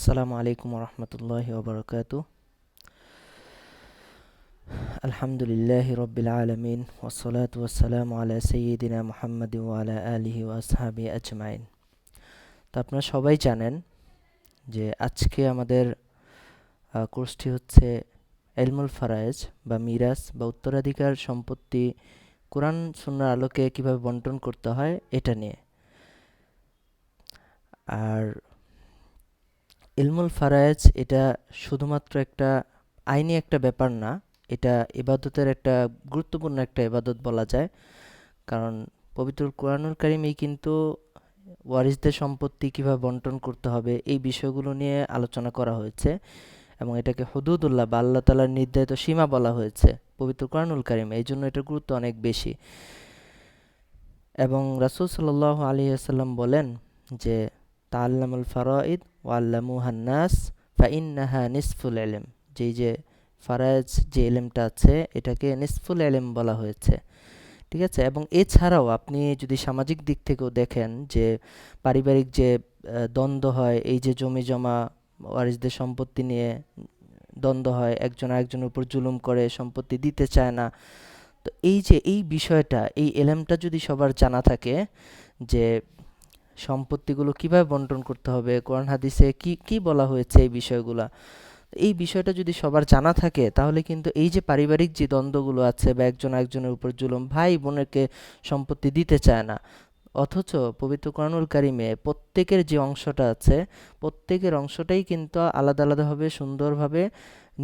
আসসালামু আলাইকুম রহমতুল্লাহি ওবরাকাতু। আলহামদুলিল্লাহি রব্বিল আলামিন ওয়াসসালাতু ওয়াসসালামু আলা সাইয়্যিদিনা মুহাম্মাদিন ওয়া আলা আলিহি ওয়া আসহাবিহি আজমাইন। তো আপনারা সবাই জানেন যে আজকে আমাদের কোর্সটি হচ্ছে ইলমুল ফারায়েজ বা মিরাস বা উত্তরাধিকার সম্পত্তি কোরআন সুন্নাহর আলোকে কিভাবে বন্টন করতে হয় এটা নিয়ে। আর ইলমুল ফারায়েজ এটা শুধুমাত্র একটা আইনি একটা ব্যাপার না, এটা ইবাদতের একটা গুরুত্বপূর্ণ একটা ইবাদত বলা যায়। কারণ পবিত্র কোরআনুল কারিমেই কিন্তু ওয়ারিসদের সম্পত্তি কিভাবে বন্টন করতে হবে এই বিষয়গুলো নিয়ে আলোচনা করা হয়েছে, এবং এটাকে হুদুদুল্লাহ বা আল্লাহ তাআলার নির্ধারিত সীমা বলা হয়েছে পবিত্র কোরআনুল কারিমে। এই জন্য এটার গুরুত্ব অনেক বেশি। এবং রাসূল সাল্লাল্লাহু আলাইহি ওয়াসাল্লাম বলেন যে তাআল্লামুল ফারাইদ ওয়া আল্লামুহান নাস ফাইন্নাহা নিসফুল ইলম, যে ফারায়েজ যে ইলমটা আছে এটাকে নিসফুল ইলম বলা হয়েছে। ঠিক আছে? এবং এছাড়াও আপনি যদি সামাজিক দিক থেকেও দেখেন যে পারিবারিক যে দ্বন্দ্ব হয়, এই যে জমি জমা ওয়ারিসদের সম্পত্তি নিয়ে দ্বন্দ্ব হয়, একজন আরেকজনের উপর জুলুম করে, সম্পত্তি দিতে চায় না। তো এই যে এই বিষয়টা, এই এলেমটা যদি সবার জানা থাকে যে সম্পত্তিগুলো কিভাবে বন্টন করতে হবে, কোরআন হাদিসে কি কি বলা হয়েছে এই বিষয়গুলা, এই বিষয়টা যদি সবার জানা থাকে তাহলে কিন্তু এই যে পারিবারিক যে দ্বন্দ্বগুলো আছে বা একজন আরেকজনের উপর জুলুম, ভাই বোনকে সম্পত্তি দিতে চায় না, অথচ পবিত্র কোরআনুল কারিমে প্রত্যেকের যে অংশটা আছে প্রত্যেকের অংশটাই কিন্তু আলাদা আলাদাভাবে সুন্দরভাবে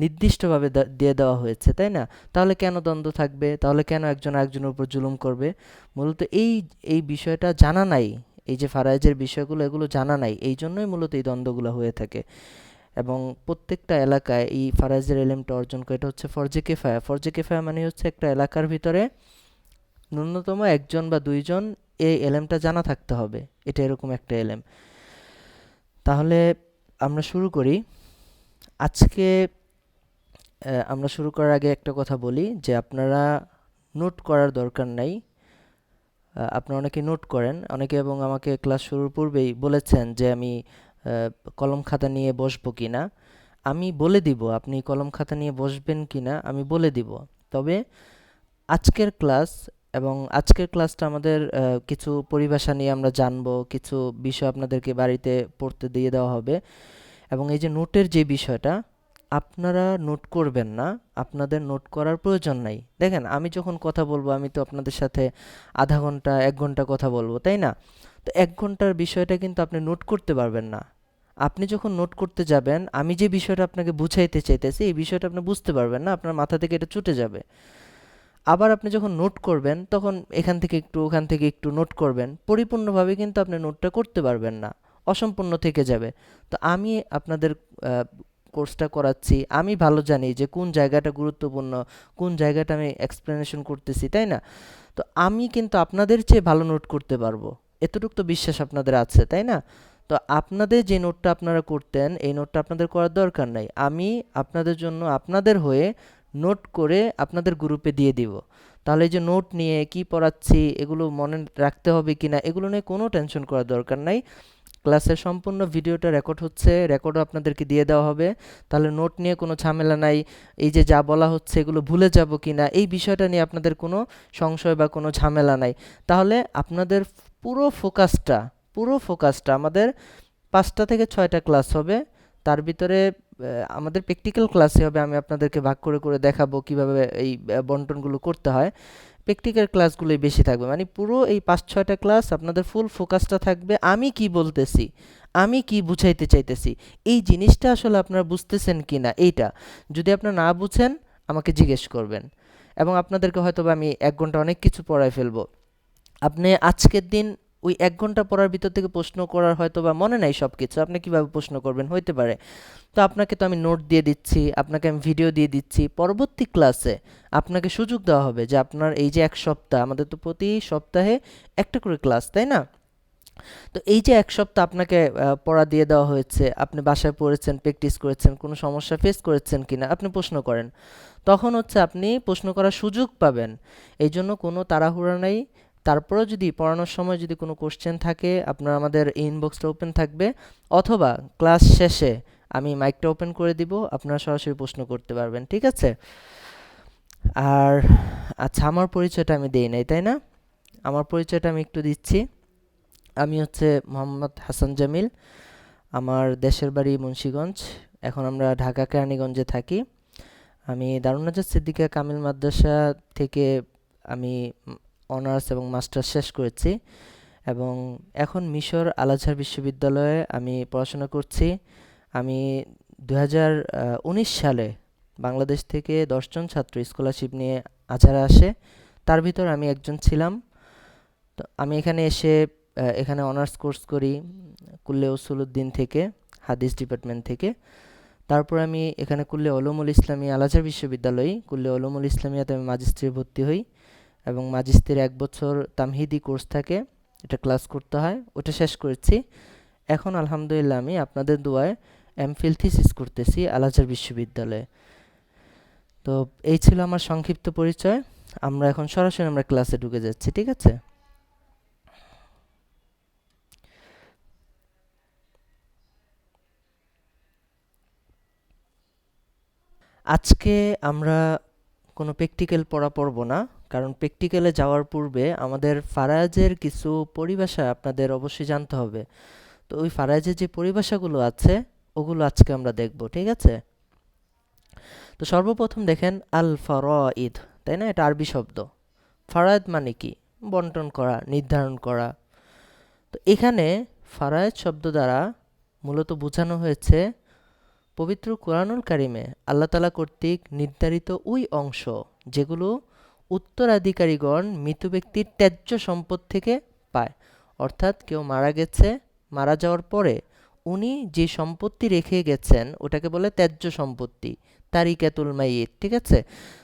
নির্দিষ্টভাবে দিয়ে দেওয়া হয়েছে, তাই না? তাহলে কেন দ্বন্দ্ব থাকবে? তাহলে কেন একজন আরেকজনের উপর জুলুম করবে? মূলত এই এই বিষয়টা জানা নাই, এই যে ফারায়েজের বিষয়গুলো এগুলো জানা নাই, এই জন্যই মূলত এই দ্বন্দ্বগুলো হয়ে থাকে। এবং প্রত্যেকটা এলাকায় এই ফারায়েজের এলেমটা অর্জন করে, এটা হচ্ছে ফরজে কেফায়া। ফরজে কেফায়া মানে হচ্ছে একটা এলাকার ভিতরে ন্যূনতম একজন বা দুইজন এই এলেমটা জানা থাকতে হবে, এটা এরকম একটা এলেম। তাহলে আমরা শুরু করি। আজকে আমরা শুরু করার আগে একটা কথা বলি যে আপনারা নোট করার দরকার নাই। আপনারা অনেকে নোট করেন, অনেকে, এবং আমাকে ক্লাস শুরুর পূর্বেই বলেছেন যে আমি কলম খাতা নিয়ে বসবো কিনা। আমি বলে দিব আপনি কলম খাতা নিয়ে বসবেন কিনা, আমি বলে দিব। তবে আজকের ক্লাস, এবং আজকের ক্লাসটা আমাদের কিছু পরিভাষা নিয়ে আমরা জানবো, কিছু বিষয় আপনাদেরকে বাড়িতে পড়তে দিয়ে দেওয়া হবে। এবং এই যে নোটের যে বিষয়টা, আপনারা নোট করবেন না, আপনাদের নোট করার প্রয়োজন নাই। দেখেন, আমি যখন কথা বলবো আমি তো আপনাদের সাথে আধা ঘন্টা 1 ঘন্টা কথা বলবো, তাই না? তো 1 ঘন্টার বিষয়টা কিন্তু আপনি নোট করতে পারবেন না। আপনি যখন নোট করতে যাবেন, আমি যে বিষয়টা আপনাকে বুঝাইতে চাইতেছি এই বিষয়টা আপনি বুঝতে পারবেন না, আপনার মাথা থেকে এটা ছুটে যাবে। আবার আপনি যখন নোট করবেন তখন এখান থেকে একটু ওখান থেকে একটু নোট করবেন, পরিপূর্ণভাবে কিন্তু আপনি নোটটা করতে পারবেন না, অসম্পূর্ণ থেকে যাবে। তো আমি আপনাদের কোর্সটা করাচ্ছি, আমি ভালো জানি যে কোন জায়গাটা গুরুত্বপূর্ণ, কোন জায়গাটা আমি এক্সপ্লেনেশন করতেছি, তাই না? তো আমি কিন্তু আপনাদের চেয়ে ভালো নোট করতে পারবো, এতটুকু তো বিশ্বাস আপনাদের আছে, তাই না? তো আপনাদের যে নোটটা আপনারা করতেন এই নোটটা আপনাদের করার দরকার নাই, আমি আপনাদের জন্য আপনাদের হয়ে নোট করে আপনাদের গ্রুপে দিয়ে দিব। তাহলে এই যে নোট নিয়ে কি পড়াচ্ছি এগুলো মনে রাখতে হবে কিনা এগুলো নিয়ে কোনো টেনশন করার দরকার নাই। ক্লাসের সম্পূর্ণ ভিডিওটা রেকর্ড হচ্ছে, রেকর্ডও আপনাদেরকে দিয়ে দেওয়া হবে। তাহলে নোট নিয়ে কোনো ঝামেলা নাই। এই যে যা বলা হচ্ছে এগুলো ভুলে যাব কিনা এই বিষয়টা নিয়ে আপনাদের কোনো সংশয় বা কোনো ঝামেলা নাই। তাহলে আপনাদের পুরো ফোকাসটা আমাদের 5টা থেকে 6টা ক্লাস হবে। তার ভিতরে আমাদের প্র্যাকটিক্যাল ক্লাসে হবে, আমি আপনাদেরকে ভাগ করে করে দেখাবো কিভাবে এই বন্টনগুলো করতে হয়। প্র্যাকটিক্যাল ক্লাসগুলোই বেশি থাকবে, মানে পুরো এই 5-6টা ক্লাস আপনাদের ফুল ফোকাসটা থাকবে আমি কি বলতেছি, আমি কি বুঝাইতে চাইতেছি, এই জিনিসটা আসলে আপনারা বুঝতেছেন কি না। এইটা যদি আপনারা না বুঝেন আমাকে জিজ্ঞেস করবেন, এবং আপনাদেরকে হয়তো বা আমি 1 ঘন্টা অনেক কিছু পড়ায় ফেলবো। আপনি আজকের দিন ওই 1 ঘন্টা পড়ার ভিতর থেকে প্রশ্ন করার হয়তো বা মনে নাই সব কিছু, আপনি কিভাবে প্রশ্ন করবেন হইতে পারে। তো আপনাকে তো আমি নোট দিয়ে দিচ্ছি, আপনাকে আমি ভিডিও দিয়ে দিচ্ছি, পরবর্তী ক্লাসে আপনাকে সুযোগ দেওয়া হবে যে আপনার এই যে 1 সপ্তাহ, আমাদের তো প্রতি সপ্তাহে একটা করে ক্লাস, তাই না? তো এই যে 1 সপ্তাহ আপনাকে পড়া দিয়ে দেওয়া হয়েছে, আপনি বাসায় পড়েছেন, প্র্যাকটিস করেছেন, কোনো সমস্যা ফেস করেছেন কিনা আপনি প্রশ্ন করেন, তখন হচ্ছে আপনি প্রশ্ন করার সুযোগ পাবেন। এই জন্য কোনো তাড়াহুড়া নাই, তারপরেও যদি পড়ানোর সময় যদি কোনো কোশ্চেন থাকে, আপনার আমাদের ইনবক্সটা ওপেন থাকবে, অথবা ক্লাস শেষে আমি মাইকটা ওপেন করে দিব, আপনারা সরাসরি প্রশ্ন করতে পারবেন, ঠিক আছে? আর আচ্ছা, আমার পরিচয়টা আমি দেই নাই, তাই না? আমার পরিচয়টা আমি একটু দিচ্ছি। আমি হচ্ছে মোহাম্মদ হাসান জামিল। আমার দেশের বাড়ি মুন্সিগঞ্জ। এখন আমরা ঢাকা কেরানীগঞ্জে থাকি। আমি দারুন নাজাত সিদ্দিকা কামিল মাদ্রাসা থেকে আমি অনার্স এবং মাস্টার্স শেষ করেছি, এবং এখন মিশর আল আজহার বিশ্ববিদ্যালয়ে আমি পড়াশোনা করছি। আমি 2019 সালে বাংলাদেশ থেকে 10 জন ছাত্র স্কলারশিপ নিয়ে আজহারে আসে, তার ভিতর আমি একজন ছিলাম। তো আমি এখানে এসে এখানে অনার্স কোর্স করি কুল্লে উসুলুদ্দিন থেকে, হাদিস ডিপার্টমেন্ট থেকে। তারপর আমি এখানে কুল্লে উলুমুল ইসলামিয়া আল আজহার বিশ্ববিদ্যালয় কুল্লে উলুমুল ইসলামিয়াতে আমি ম্যাজিস্ট্রি ভর্তি হই, এবং ম্যাজিস্ট্রির 1 বছর তামহিদি কোর্স থাকে, এটা ক্লাস করতে হয়, ওটা শেষ করেছি। এখন আলহামদুলিল্লাহ আমি আপনাদের দোয়ায় এমফিল থিসিস করতেছি আল আজহার বিশ্ববিদ্যালয়ে। তো এই ছিল আমার সংক্ষিপ্ত পরিচয়। এখন সরাসরি আমরা ক্লাসে ঢুকে যাচ্ছি, ঠিক আছে? আজকে আমরা কোনো প্র্যাকটিক্যাল পড়া পড়ব না, কারণ প্র্যাকটিক্যালে যাওয়ার পূর্বে আমাদের ফারাজের কিছু পরিভাষা আপনাদের অবশ্যই জানতে হবে। তো ওই ফারাজের যে পরিভাষাগুলো আছে ওগুলো আজকে আমরা দেখব, ঠিক আছে? তো সর্বপ্রথম দেখেন আল ফারাইদ, তাই না? এটা আরবি শব্দ। ফারায়েদ মানে কি? বন্টন করা, নির্ধারণ করা। তো এখানে ফারায়েদ শব্দ দ্বারা মূলত বোঝানো হয়েছে পবিত্র কোরআনুল কারিমে আল্লাহ তাআলা কর্তৃক নির্ধারিত ওই অংশ যেগুলো উত্তরাধিকারীগণ মৃত ব্যক্তির ত্যায্য সম্পদ থেকে পায়। অর্থাৎ কেউ মারা গেছে, মারা যাওয়ার পরে উনি যে সম্পত্তি রেখে গেছেন ওটাকে বলে ত্যায্য সম্পত্তি, তারিকাতুল মাইয়িত, ঠিক আছে?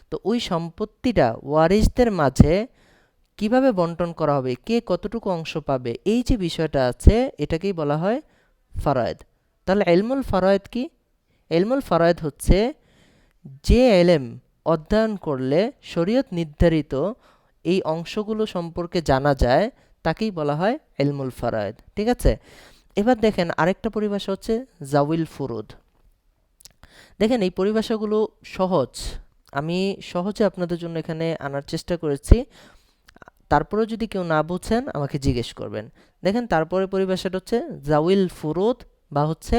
তো ওই সম্পত্তিটা ওয়ারিসদের মাঝে কিভাবে বন্টন করা হবে, কে কতটুকু অংশ পাবে, এই যে বিষয়টা আছে এটাকেই বলা হয় ফারায়েদ। তাহলে ইলমুল ফারায়েদ কি? ইলমুল ফারায়েদ হচ্ছে যে এলেম অধ্যয়ন করলে শরীয়ত নির্ধারিত এই অংশগুলো সম্পর্কে জানা যায়, তাকেই বলা হয় ইলমুল ফারায়েদ, ঠিক আছে? এবার দেখেন আরেকটা পরিভাষা হচ্ছে জাউইল ফুরুদ। দেখেন এই পরিভাষাগুলো সহজ, আমি সহজে আপনাদের জন্য এখানে আনার চেষ্টা করেছি। তারপরেও যদি কেউ না বুঝেন আমাকে জিজ্ঞেস করবেন। দেখেন তারপরে পরিভাষাটা হচ্ছে জাউইল ফুরুদ বা হচ্ছে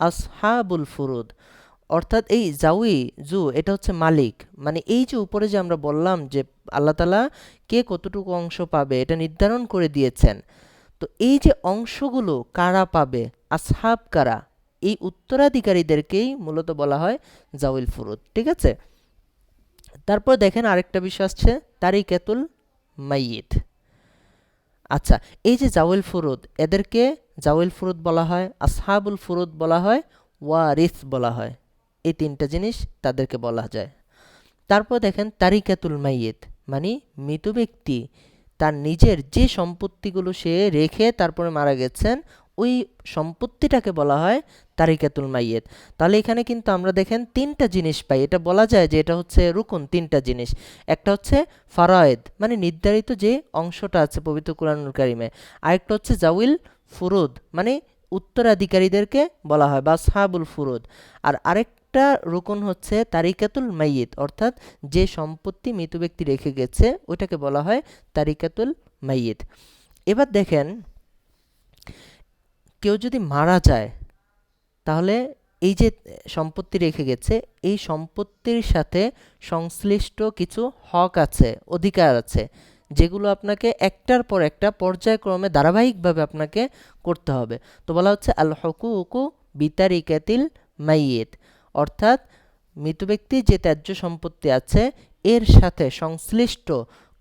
আসহাবুল ফুরুদ। অর্থাৎ এই জাউই জু এটা হচ্ছে মালিক, মানে এই যে উপরে যে আমরা বললাম যে আল্লাহ তাআলা কে কতটুকু অংশ পাবে এটা নির্ধারণ করে দিয়েছেন। তো এই যে অংশগুলো কারা পাবে, আসহাব কারা, এই উত্তরাধিকারীদেরকেই মূলত বলা হয় জাউইল ফুরুদ, ঠিক আছে? তারপর দেখেন আরেকটা বিষয় আসছে তারিকাতুল মাইয়িত। আচ্ছা, এই যে জাউইল ফুরুদ, এদেরকে জাউইল ফুরুদ বলা হয়, আসহাবুল ফুরুদ বলা হয়, ওয়ারিস বলা হয়। এই তিনটা জিনিস তাদেরকে বলা যায়। তারপর দেখেন তারিকাতুল মাইয়িত, মানে মৃত ব্যক্তি তার নিজের যে সম্পত্তিগুলো সে রেখে তারপরে মারা গেছেন ওই সম্পত্তিটাকে বলা হয় তারিকাতুল মাইয়িত। তাহলে এখানে কিন্তু আমরা দেখেন তিনটা জিনিস পাই, এটা বলা যায় যে এটা হচ্ছে রুকুন, তিনটা জিনিস। একটা হচ্ছে ফারায়েদ মানে নির্ধারিত যে অংশটা আছে পবিত্র কুরআনুল কারিমে, আরেকটা হচ্ছে জাউইল ফুরুদ মানে উত্তরাধিকারীদেরকে বলা হয় বা আসহাবুল ফুরুদ, আর আরেকটা রুকন হচ্ছে তারিকাতুল মাইয়িত, অর্থাৎ যে সম্পত্তি মৃত ব্যক্তি রেখে গেছে ওটাকে বলা হয় তারিকাতুল মাইয়িত। এবার দেখেন কেউ যদি মারা যায় তাহলে এই যে সম্পত্তি রেখে গেছে এই সম্পত্তির সাথে সংশ্লিষ্ট কিছু হক আছে, অধিকার আছে, যেগুলো আপনাকে একটার পর একটা পর্যায়ক্রমে ধারাবাহিকভাবে আপনাকে করতে হবে। তো বলা হচ্ছে আল হুকুকু বিতারিকাতিল মাইয়িত, অর্থাৎ মৃত ব্যক্তির যে ত্যায্য সম্পত্তি আছে এর সাথে সংশ্লিষ্ট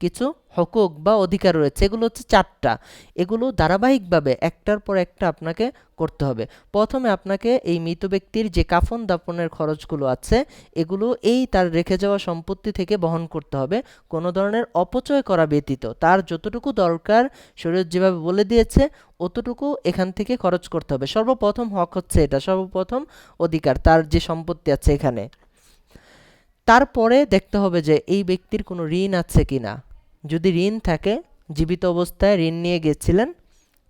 কিছু হকুক বা অধিকার রয়েছে, এগুলো হচ্ছে 4টা। এগুলো ধারাবাহিকভাবে একটার পর একটা আপনাকে করতে হবে। প্রথমে আপনাকে এই মৃত ব্যক্তির যে কাফন দাফনের খরচগুলো আছে এগুলো এই তার রেখে যাওয়া সম্পত্তি থেকে বহন করতে হবে, কোনো ধরনের অপচয় করা ব্যতীত। তার যতটুকু দরকার শরীয়ত যেভাবে বলে দিয়েছে অতটুকু এখান থেকে খরচ করতে হবে। সর্বপ্রথম হক হচ্ছে এটা, সর্বপ্রথম অধিকার তার যে সম্পত্তি আছে এখানে। তারপরে দেখতে হবে যে এই ব্যক্তির কোনো ঋণ আছে কিনা, যদি ঋণ থাকে জীবিত অবস্থায় ঋণ নিয়ে গেছিলেন,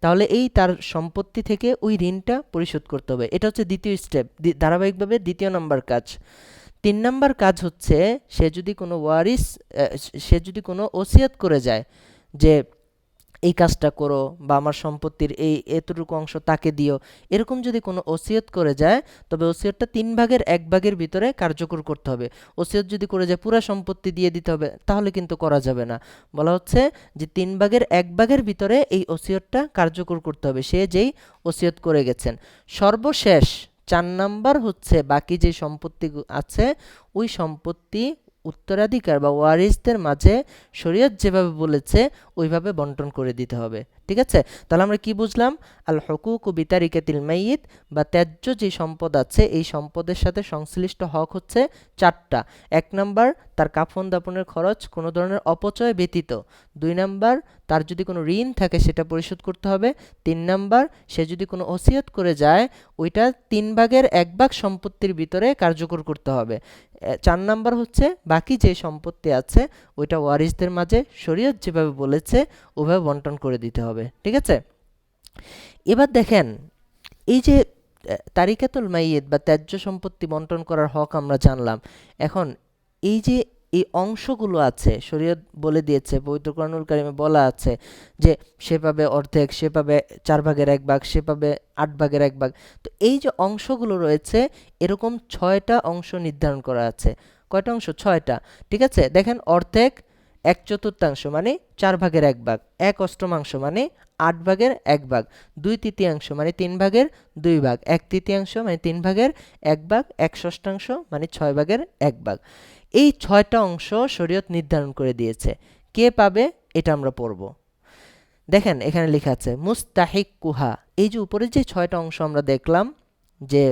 তাহলে এই তার সম্পত্তি থেকে ওই ঋণটা পরিশোধ করতে হবে। এটা হচ্ছে দ্বিতীয় স্টেপ, ধারাবাহিকভাবে দ্বিতীয় নম্বর কাজ। ৩ নাম্বার কাজ হচ্ছে সে যদি কোনো ওসিয়ত করে যায় যে এই কাজটা করো বা আমার সম্পত্তির এই এতটুকু অংশ তাকে দিও, এরকম যদি কোনো ওসিয়ত করে যায়, তবে ওসিয়তটা ৩ ভাগের ১ ভাগের ভিতরে কার্যকর করতে হবে। ওসিয়ত যদি করে যায় পুরা সম্পত্তি দিয়ে দিতে হবে, তাহলে কিন্তু করা যাবে না। বলা হচ্ছে যে ৩ ভাগের ১ ভাগের ভিতরে এই ওসিয়তটা কার্যকর করতে হবে, সে যেই ওসিয়ত করে গেছেন। সর্বশেষ ৪ নাম্বার হচ্ছে বাকি যে সম্পত্তি আছে, ওই সম্পত্তি উত্তরাধিকার বা ওয়ারিসদের মাঝে শরীয়ত যেভাবে বলেছে ওইভাবে বন্টন করে দিতে হবে। ঠিক আছে? তাহলে আমরা কি বুঝলাম? আল হুকুকু বিতারিকাতিল মাইয়িত, বা ত্যায্য যে সম্পদ আছে এই সম্পদের সাথে সংশ্লিষ্ট হক হচ্ছে ৪টা। ১ নাম্বার, তার কাফন দাফনের খরচ কোনো ধরনের অপচয় ব্যতীত। ২ নাম্বার, তার যদি কোনো ঋণ থাকে সেটা পরিশোধ করতে হবে। ৩ নাম্বার, সে যদি কোনো ওসিয়ত করে যায় ওইটা ৩ ভাগের ১ ভাগ সম্পত্তির ভিতরে কার্যকর করতে হবে। ৪ নাম্বার হচ্ছে বাকি যে সম্পত্তি আছে ওইটা ওয়ারিসদের মাঝে শরীয়ত যেভাবে বলেছে ওভাবে বন্টন করে দিতে হবে। ঠিক আছে? এবার দেখেন, এই যে তারিকাতুল মাইয়িত বা ত্যায্য সম্পত্তি বন্টন করার হক আমরা জানলাম। এখন এই যে এই অংশগুলো আছে, শরীয়ত বলে দিয়েছে, পবিত্র কোরআনুল কারিমে বলা আছে যে সে পাবে অর্ধেক, সে পাবে ৪ ভাগের ১ ভাগ, সে পাবে ৮ ভাগের ১ ভাগ। তো এই যে অংশগুলো রয়েছে, এরকম ৬টা অংশ নির্ধারণ করা আছে। কয়টা অংশ? ৬টা। ঠিক আছে? দেখেন, অর্ধেক ১/৪ মানে ৪ ভাগের ১ ভাগ, ১/৮ মানে ৮ ভাগের ১ ভাগ, ২/৩ মানে ৩ ভাগের ২ ভাগ, ১/৩ মানে ৩ ভাগের ১ ভাগ, ১/৬ মানে ৬ ভাগের ১ ভাগ। এই ৬টা অংশ শরীয়ত নির্ধারণ করে দিয়েছে। কে পাবে এটা আমরা পড়ব। দেখেন এখানে লেখা আছে মুস্তাহিক কুহা। এই যে উপরে যে ৬টা অংশ আমরা দেখলাম, যে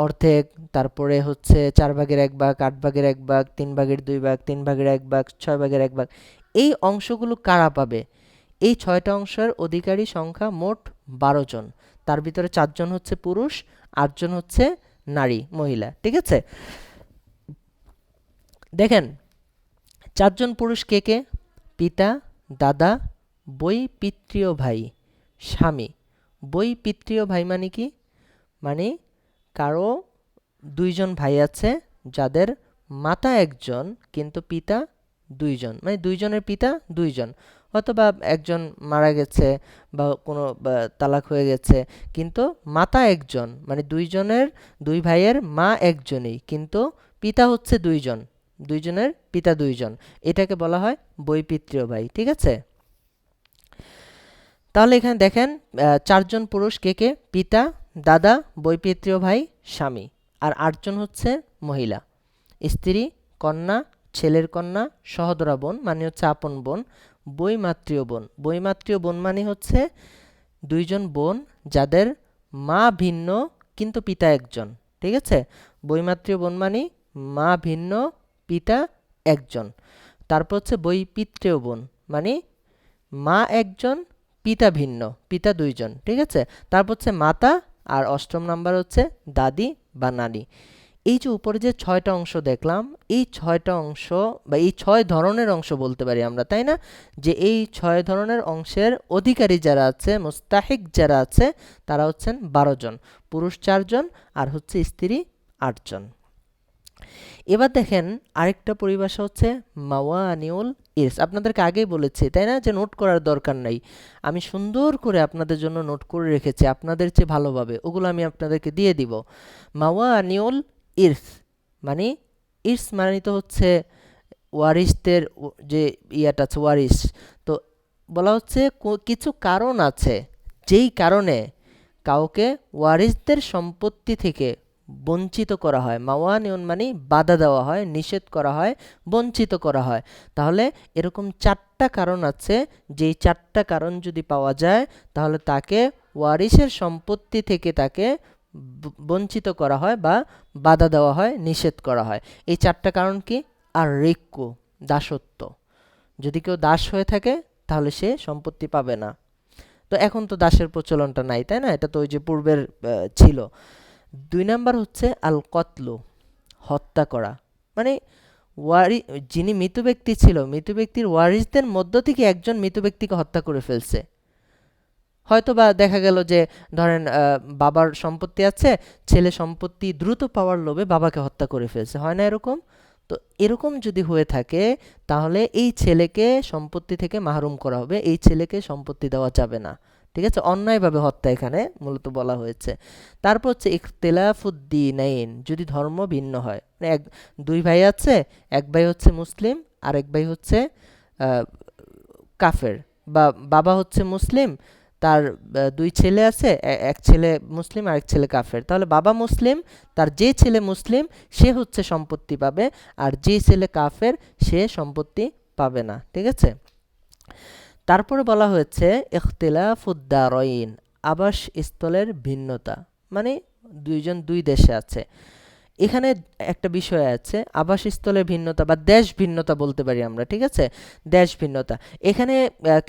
অর্ধেক, তারপরে হচ্ছে ৪ ভাগের ১ ভাগ, ৮ ভাগের ১ ভাগ, ৩ ভাগের ২ ভাগ, ৩ ভাগের ১ ভাগ, ৬ ভাগের ১ ভাগ, এই অংশগুলো কারা পাবে? এই ৬টা অংশের অধিকারী সংখ্যা মোট ১২ জন। তার ভিতরে ৪ জন হচ্ছে পুরুষ, ৮ জন হচ্ছে নারী, মহিলা। ঠিক আছে? দেখেন, ৪ জন পুরুষ কে কে? পিতা, দাদা, বৈপিত্রীয় ভাই, স্বামী। বৈপিত্রীয় ভাই মানে কি? মানে কারো ২ জন ভাই আছে যাদের মাতা একজন কিন্তু পিতা ২ জন, মানে ২ জনের পিতা ২ জন। অথবা একজন মারা গেছে বা কোনো তালাক হয়ে গেছে, কিন্তু মাতা একজন, মানে ২ ভাইয়ের মা একজনই, কিন্তু পিতা হচ্ছে ২ জন, ২ জনের পিতা ২ জন। এটাকে বলা হয় বৈপিত্রীয় ভাই। ঠিক আছে? তাহলে এখানে দেখেন ৪ জন পুরুষ কে কে? পিতা, দাদা, বৈপিত্রীয় ভাই, স্বামী। আর ৮ জন হচ্ছে মহিলা, স্ত্রী, কন্যা, ছেলের কন্যা, সহোদরা বোন মানে হচ্ছে আপন বোন, বৈমাতৃয় বোন। বৈমাতৃয় বোন মানে হচ্ছে ২ জন বোন যাদের মা ভিন্ন কিন্তু পিতা একজন। ঠিক আছে? বৈমাতৃয় বোন মানে মা ভিন্ন, পিতা একজন। তারপর হচ্ছে বৈপিত্রীয় বোন, মানে মা একজন, পিতা ভিন্ন, পিতা ২ জন। ঠিক আছে? তারপর হচ্ছে মাতা, আর ৮ম নাম্বার হচ্ছে দাদি বা নানি। এই যে উপরে যে ৬টা অংশ দেখলাম, এই ৬টা অংশ বা এই ৬ ধরনের অংশ বলতে পারি আমরা, তাই না? যে এই ৬ ধরনের অংশের অধিকারী যারা আছে, মুস্তাহিক যারা আছে, তারা হচ্ছেন ১২ জন, পুরুষ ৪ জন আর হচ্ছে স্ত্রী ৮ জন। এবার দেখেন আরেকটা পরিভাষা হচ্ছে মাওয়ানিউল ইরস। আপনাদেরকে আগেই বলেছি, তাই না, যে নোট করার দরকার নাই। আমি সুন্দর করে আপনাদের জন্য নোট করে রেখেছি, আপনাদের চেয়ে ভালোভাবে ওগুলো আমি আপনাদেরকে দিয়ে দিব। মাওয়ানিউল ইরস মানে, ইরস মানে তো হচ্ছে ওয়ারিসদের যে ইয়াটা আছে, ওয়ারিস। তো বলা হচ্ছে কিছু কারণ আছে যেই কারণে কাউকে ওয়ারিসদের সম্পত্তি থেকে বঞ্চিত করা হয়। মাওয়ানিউন মানে বাধা দেওয়া হয়, নিষেধ করা হয়, বঞ্চিত করা হয়। তাহলে এরকম ৪টা কারণ আছে, যেই ৪টা কারণ যদি পাওয়া যায় তাহলে তাকে ওয়ারিসের সম্পত্তি থেকে তাকে বঞ্চিত করা হয় বা বাধা দেওয়া হয়, নিষেধ করা হয়। এই ৪টা কারণ কি? আর রিক্কু, দাসত্ব। যদি কেউ দাস হয়ে থাকে তাহলে সে সম্পত্তি পাবে না। তো এখন তো দাসের প্রচলনটা নাই, তাই না? এটা তো ওই যে পূর্বের ছিল। ২ নাম্বার হচ্ছে আল কতলু, হত্যা করা। মানে ওয়ারি যিনি মৃত ব্যক্তি ছিল, মৃত ব্যক্তির ওয়ারিসদের মধ্য থেকে একজন মৃত ব্যক্তিকে হত্যা করে ফেলছে। হয়তো বা দেখা গেল যে ধরেন বাবার সম্পত্তি আছে, ছেলে সম্পত্তি দ্রুত পাওয়ার লোভে বাবাকে হত্যা করে ফেলছে, হয় না এরকম? তো এরকম যদি হয়ে থাকে তাহলে এই ছেলেকে সম্পত্তি থেকে মাহরুম করা হবে, এই ছেলেকে সম্পত্তি দেওয়া যাবে না। ঠিক আছে, অন্যায়ভাবে হত্যা এখানে মূলত বলা হয়েছে। তারপর হচ্ছে ইখতিলাফুদ্দিনাইন, যদি ধর্ম ভিন্ন হয়, মানে দুই ভাই আছে, এক ভাই হচ্ছে মুসলিম আর এক ভাই হচ্ছে আহ, কাফের, বা বাবা হচ্ছে মুসলিম, তার দুই ছেলে আছে, এক ছেলে মুসলিম আর এক ছেলে কাফের, তাহলে বাবা মুসলিম, তার যে ছেলে মুসলিম সে হচ্ছে সম্পত্তি পাবে, আর যে ছেলে কাফের সে সম্পত্তি পাবে না। ঠিক আছে, তারপরে বলা হয়েছে ইখতিলাফুদ্দারাইন, আবাসস্থলের ভিন্নতা, মানে দুইজন দুই দেশে আছে। এখানে একটা বিষয় আছে, আবাসস্থলের ভিন্নতা বা দেশ ভিন্নতা বলতে পারি আমরা। ঠিক আছে, দেশ ভিন্নতা, এখানে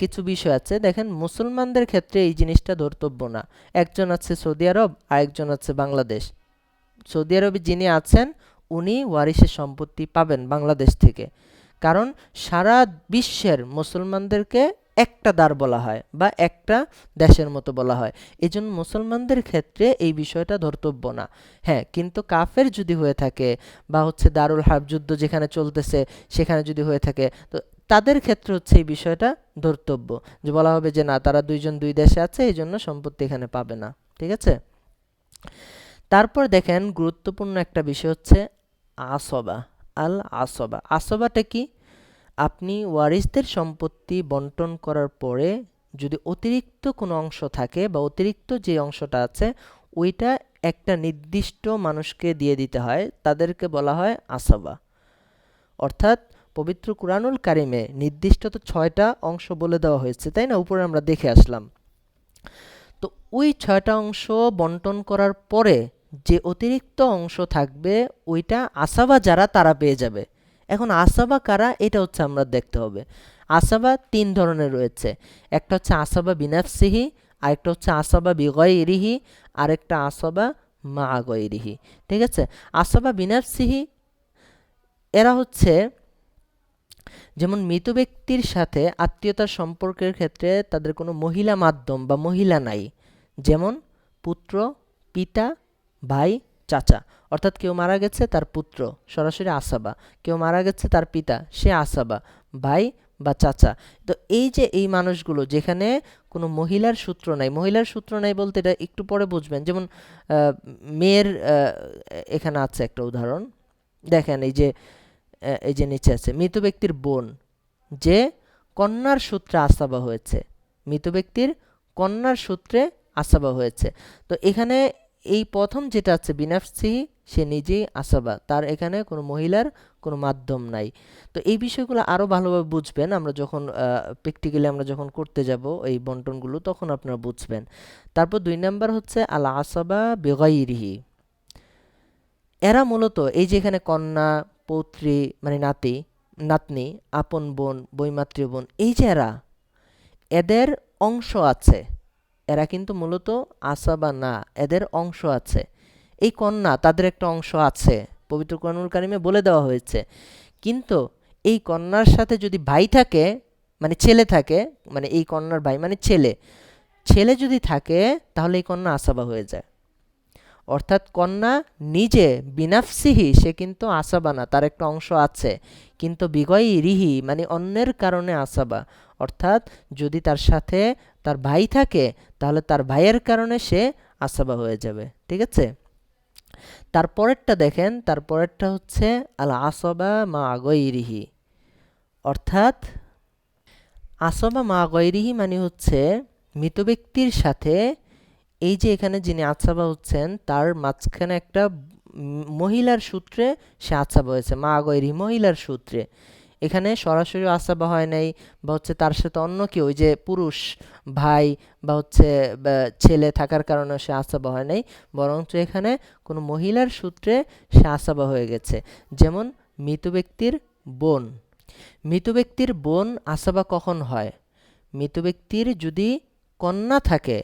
কিছু বিষয় আছে। দেখেন, মুসলমানদের ক্ষেত্রে এই জিনিসটা ধর্তব্য না। একজন আছে সৌদি আরব আর একজন আছে বাংলাদেশ। সৌদি আরবে যিনি আছেন উনি ওয়ারিশের সম্পত্তি পাবেন বাংলাদেশ থেকে, কারণ সারা বিশ্বের মুসলমানদেরকে একটা দ্বার বলা হয় বা একটা দেশের মতো বলা হয়, এই জন্য মুসলমানদের ক্ষেত্রে এই বিষয়টা ধর্তব্য না। হ্যাঁ, কিন্তু কাফের যদি হয়ে থাকে বা হচ্ছে দারুল হার্ব যুদ্ধ যেখানে চলতেছে সেখানে যদি হয়ে থাকে, তো তাদের ক্ষেত্রে হচ্ছে এই বিষয়টা ধর্তব্য, যে বলা হবে যে না, তারা দুইজন দুই দেশে আছে, এই জন্য সম্পত্তি এখানে পাবে না। ঠিক আছে, তারপর দেখেন গুরুত্বপূর্ণ একটা বিষয় হচ্ছে আসবা। আল আসবা, আসবাটা কি? আপনি ওয়ারিসদের সম্পত্তি বন্টন করার পরে যদি অতিরিক্ত কোনো অংশ থাকে বা অতিরিক্ত যে অংশটা আছে ওইটা একটা নির্দিষ্ট মানুষকে দিয়ে দিতে হয়, তাদেরকে বলা হয় আসবা। অর্থাৎ পবিত্র কুরআনুল কারিমে নির্দিষ্ট তো 6টা অংশ বলে দেওয়া হয়েছে, তাই না? উপরে আমরা দেখে আসলাম। তো ওই 6টা অংশ বন্টন করার পরে যে অতিরিক্ত অংশ থাকবে ওইটা আসাবা যারা তারা পেয়ে যাবে। এখন আসাবা কারা, এটা হচ্ছে আমরা দেখতে হবে। আসাবা 3 ধরনের রয়েছে, একটা হচ্ছে আসাবা বিনাফসিহি, আরেকটা হচ্ছে আসাবা বিগয়রিহি, আরেকটা আসাবা মা গয়রিহি। ঠিক আছে, আসাবা বিনাফসিহি এরা হচ্ছে যেমন মৃত ব্যক্তির সাথে আত্মীয়তার সম্পর্কের ক্ষেত্রে তাদের কোনো মহিলা মাধ্যম বা মহিলা নাই, যেমন পুত্র, পিতা, ভাই, চাচা। অর্থাৎ কেউ মারা গেছে তার পুত্র সরাসরি আসাবা, কেউ মারা গেছে তার পিতা সে আসাবা, ভাই বা চাচা। তো এই যে এই মানুষগুলো যেখানে কোনো মহিলার সূত্র নাই, মহিলার সূত্র নাই বলতে এটা একটু পরে বুঝবেন। যেমন মেয়ের এখানে আছে একটা উদাহরণ, দেখেন এই যে নিচে আছে মৃত ব্যক্তির বোন, যে কন্যার সূত্রে আসাবা হয়েছে, মৃত ব্যক্তির কন্যার সূত্রে আসাবা হয়েছে। তো এখানে এই প্রথম যেটা আছে বিনাফসি, সে নিজেই আসাবা, তার এখানে কোনো মহিলার কোনো মাধ্যম নাই। তো এই বিষয়গুলো আরও ভালোভাবে বুঝবেন আমরা যখন প্র্যাকটিক্যালি আমরা যখন করতে যাব এই বন্টনগুলো, তখন আপনারা বুঝবেন। তারপর 2 নাম্বার হচ্ছে আল আসাবা বেগাইরিহি, এরা মূলত এই যে এখানে কন্যা, পৌত্রী মানে নাতি, নাতনি, আপন বোন, বৈমাত্রীয় বোন, এই যে এদের অংশ আছে, এরা কিন্তু মূলত আসাবা না, এদের অংশ আছে। এই কন্যা তাদের একটা অংশ আছে, পবিত্র কোরআনুল কারিমে বলে দেওয়া হয়েছে। কিন্তু এই কন্যার সাথে যদি ভাই থাকে, মানে ছেলে থাকে, মানে এই কন্যার ভাই মানে ছেলে, ছেলে যদি থাকে তাহলে এই কন্যা আসাবা হয়ে যায়। অর্থাৎ কন্যা নিজে বিনাফসিহি সে কিন্তু আসাবা না, তার একটা অংশ আছে, কিন্তু বিগয় রিহি মানে অন্যের কারণে আসাবা। অর্থাৎ যদি তার সাথে তার ভাই থাকে তাহলে তার ভাইয়ের কারণে সে আসাবা হয়ে যাবে। ঠিক আছে, তারপরেরটা দেখেন, তারপরেরটা হচ্ছে আল আসবা মা গৈরিহি। অর্থাৎ আসবা মা গৈরিহি মানে হচ্ছে মৃত ব্যক্তির সাথে এই যে এখানে যিনি আছাবা হচ্ছেন তার মাঝখানে একটা মহিলার সূত্রে সে আছাবা হয়েছে, মা গৈরি মহিলার সূত্রে। এখানে সরাসরি আছাবা হয় নাই, বা হচ্ছে তার সাথে অন্য কেউ ওই যে পুরুষ ভাই বা হচ্ছে ছেলে থাকার কারণে সে আছাবা হয় নাই, বরঞ্চ এখানে কোনো মহিলার সূত্রে সে আছাবা হয়ে গেছে। যেমন মৃত ব্যক্তির বোন, মৃত ব্যক্তির বোন আছাবা কখন হয়? মৃত ব্যক্তির যদি কন্যা থাকে,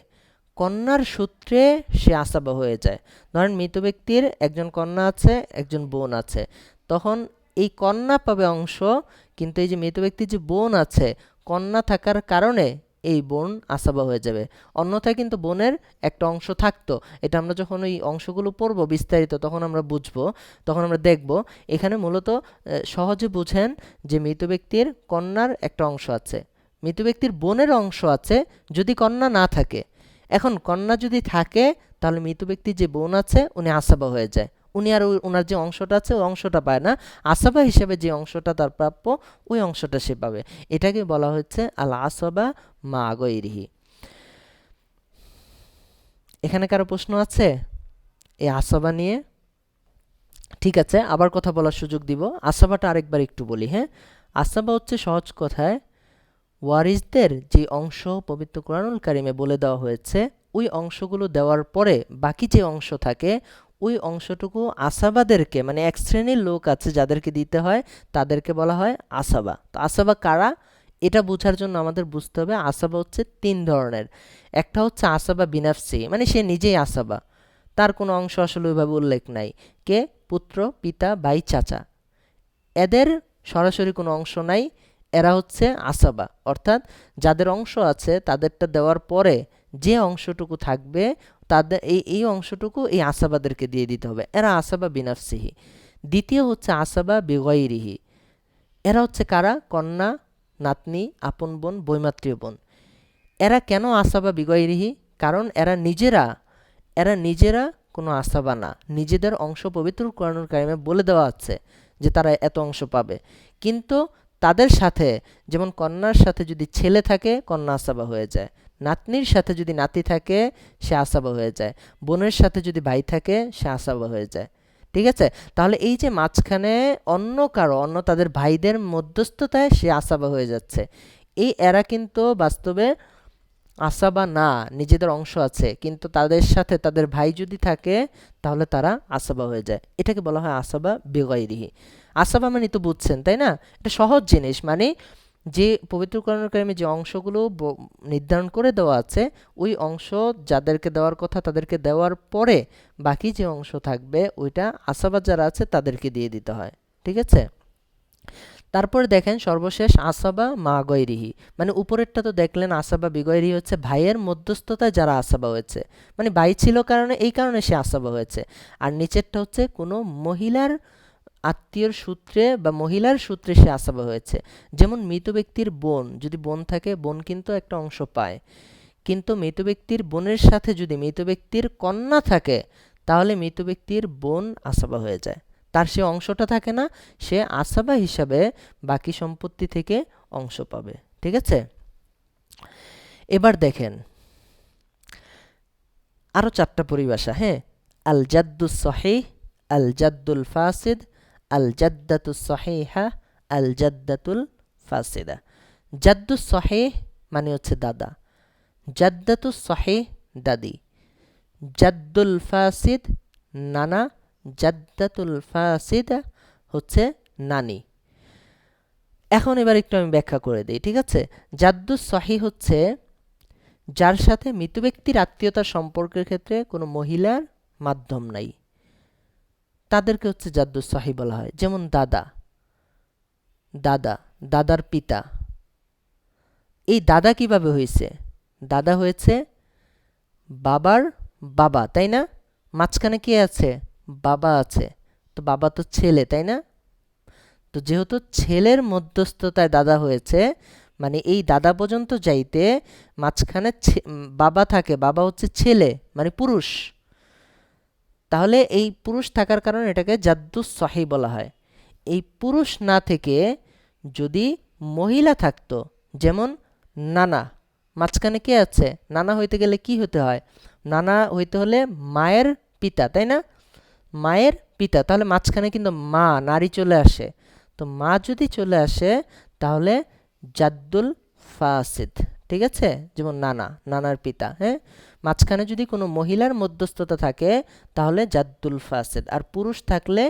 কন্যার সূত্রে সে আসাবা হয়ে যায়। ধরেন মৃত ব্যক্তির একজন কন্যা আছে, একজন বোন আছে, তখন এই কন্যা পাবে অংশ, কিন্তু এই যে মৃত ব্যক্তির যে বোন আছে, কন্যা থাকার কারণে এই বোন আসাবা হয়ে যাবে। অন্যথায় কিন্তু বোনের একটা অংশ থাকতো। এটা আমরা যখন ওই অংশগুলো পড়বো বিস্তারিত তখন আমরা বুঝবো, তখন আমরা দেখব। এখানে মূলত সহজে বুঝেন যে মৃত ব্যক্তির কন্যার একটা অংশ আছে, মৃত ব্যক্তির বোনের অংশ আছে যদি কন্যা না থাকে। এখন কন্যা যদি থাকে তাহলে মৃত ব্যক্তির যে বোন আছে উনি আসাবা হয়ে যায়, উনি আর ওনার যে অংশটা আছে ওই অংশটা পায় না, আসাবা হিসেবে যে অংশটা তার প্রাপ্য ওই অংশটা সে পাবে। এটাকে বলা হচ্ছে আল আসবা মা গৈরিহি। এখানে কারো প্রশ্ন আছে এই আসবা নিয়ে? ঠিক আছে, আবার কথা বলার সুযোগ দিব। আসাবাটা আরেকবার একটু বলি, হ্যাঁ। আসাবা হচ্ছে সহজ কথায় ওয়ারিসদের যে অংশ পবিত্র কোরআনুল কারিমে বলে দেওয়া হয়েছে, ওই অংশগুলো দেওয়ার পরে বাকি যে অংশ থাকে ওই অংশটুকু আসাবাদেরকে, মানে এক শ্রেণীর লোক আছে যাদেরকে দিতে হয়, তাদেরকে বলা হয় আসাবা। তো আসাবা কারা এটা বোঝার জন্য আমাদের বুঝতে হবে আসাবা হচ্ছে তিন ধরনের। একটা হচ্ছে আসাবা বিনাফসি, মানে সে নিজেই আসাবা, তার কোনো অংশ আসলে ওইভাবে উল্লেখ নাই। কে? পুত্র, পিতা, ভাই, চাচা, এদের সরাসরি কোনো অংশ নাই, এরা হচ্ছে আসাবা। অর্থাৎ যাদের অংশ আছে তাদেরটা দেওয়ার পরে যে অংশটুকু থাকবে তাদের এই অংশটুকু এই আসাবাদেরকে দিয়ে দিতে হবে, এরা আসাবা বিনাফসিহি। দ্বিতীয় হচ্ছে আসাবা বিগয়রিহি, এরা হচ্ছে কারা? কন্যা, নাতনি, আপন বোন, বৈমাত্রীয় বোন। এরা কেন আসাবা বিগয়রিহি? কারণ এরা নিজেরা কোনো আসাবা না, নিজেদের অংশ পবিত্র কোরআনুল কারিমে বলে দেওয়া আছে যে তারা এত অংশ পাবে, কিন্তু তাদের সাথে, যেমন কন্যার সাথে যদি ছেলে থাকে কন্যা আসাবা হয়ে যায়, নাতনির সাথে যদি নাতি থাকে সে আসাবা হয়ে যায়, বোনের সাথে যদি ভাই থাকে সে আসাবা হয়ে যায়। ঠিক আছে, তাহলে এই যে মাঝখানে অন্য তাদের ভাইদের মধ্যস্থতায় সে আসাবা হয়ে যাচ্ছে, এরা কিন্তু বাস্তবে আসাবা না, নিজেদের অংশ আছে, কিন্তু তাদের সাথে তাদের ভাই যদি থাকে তাহলে তারা আসাবা হয়ে যায়। এটাকে বলা হয় আসাবা বেগাইরিহি। আসাবা মানে তো বুঝছেন তাই না, এটা সহজ জিনিস। মানে যে পবিত্র কোরআনুল কারিমে যে অংশগুলো নির্ধারণ করে দেওয়া আছে ওই অংশ যাদেরকে দেওয়ার কথা তাদেরকে দেওয়ার পরে বাকি যে অংশ থাকবে ওইটা আসাবা যারা আছে তাদেরকে দিয়ে দিতে হয়। ঠিক আছে, তারপরে দেখেন সর্বশেষ আসাবা মা গৈরিহি, মানে উপরেরটা তো দেখলেন আসাবা বিগৈরিহি হচ্ছে ভাইয়ের মধ্যস্থতায় যারা আসাবা হয়েছে, মানে ভাই ছিল কারণে এই কারণে সে আসাবা হয়েছে। আর নিচেরটা হচ্ছে কোনো মহিলার আত্মীয়র সূত্রে বা মহিলার সূত্রে সে আসাবা হয়েছে। যেমন মৃত ব্যক্তির বোন, যদি বোন থাকে বোন কিন্তু একটা অংশ পায়, কিন্তু মৃত ব্যক্তির বোনের সাথে যদি মৃত ব্যক্তির কন্যা থাকে তাহলে মৃত ব্যক্তির বোন আসাবা হয়ে যায়, তার সে অংশটা থাকে না, সে আসাবা হিসাবে বাকি সম্পত্তি থেকে অংশ পাবে। ঠিক আছে, এবার দেখেন আরও চারটা পরিভাষা, হ্যাঁ। আল জাদ্দুস সহিহ, আল জাদ্দুল ফাসিদ, আল জাদ্দাতুস সহিহা, আল জাদ্দাতুল ফাসিদা। জাদ্দুস সহিহ মানে হচ্ছে দাদা, জাদ্দাতুস সহিহ দাদি, জাদ্দুল ফাসিদ নানা, জাদ্দাতুল ফাসিদা হচ্ছে নানি। এখন এবার একটু আমি ব্যাখ্যা করে দিই, ঠিক আছে। জাদ্দুস সহিহ হচ্ছে যার সাথে মৃত ব্যক্তির আত্মীয়তার সম্পর্কের ক্ষেত্রে কোনো মহিলার মাধ্যম নাই, তাদেরকে হচ্ছে জাদ্দুস সহিহ বলা হয়। যেমন দাদা, দাদার পিতা। এই দাদা কিভাবে হয়েছে? দাদা হয়েছে বাবার বাবা, তাই না? মাঝখানে কে আছে? বাবা আছে, তো বাবা তো ছেলে, তাই না? তো যেহেতু ছেলের মধ্যস্থতায় দাদা হয়েছে, মানে এই দাদা পর্যন্ত যাইতে মাঝখানে বাবা থাকে, বাবা হচ্ছে ছেলে মানে পুরুষ, তাহলে এই পুরুষ থাকার কারণে এটাকে জাদ্দুস সহিহ বলা হয়। এই পুরুষ না থেকে যদি মহিলা থাকতো, যেমন নানা, মাঝখানে কে আছে? নানা হইতে গেলে কি হতে হয়? নানা হইতে হলে মায়ের পিতা, তাই না? মায়ের পিতা, তাহলে মাঝখানে কিন্তু মা নারী চলে আসে, তো মা যদি চলে আসে তাহলে জাদ্দুল ফাসিদ। ঠিক আছে, যেমন নানার পিতা, হ্যাঁ। মাঝখানে যদি কোনো মহিলার মধ্যস্থতা থাকে তাহলে জাদ্দুল ফাসিদ, আর পুরুষ থাকলে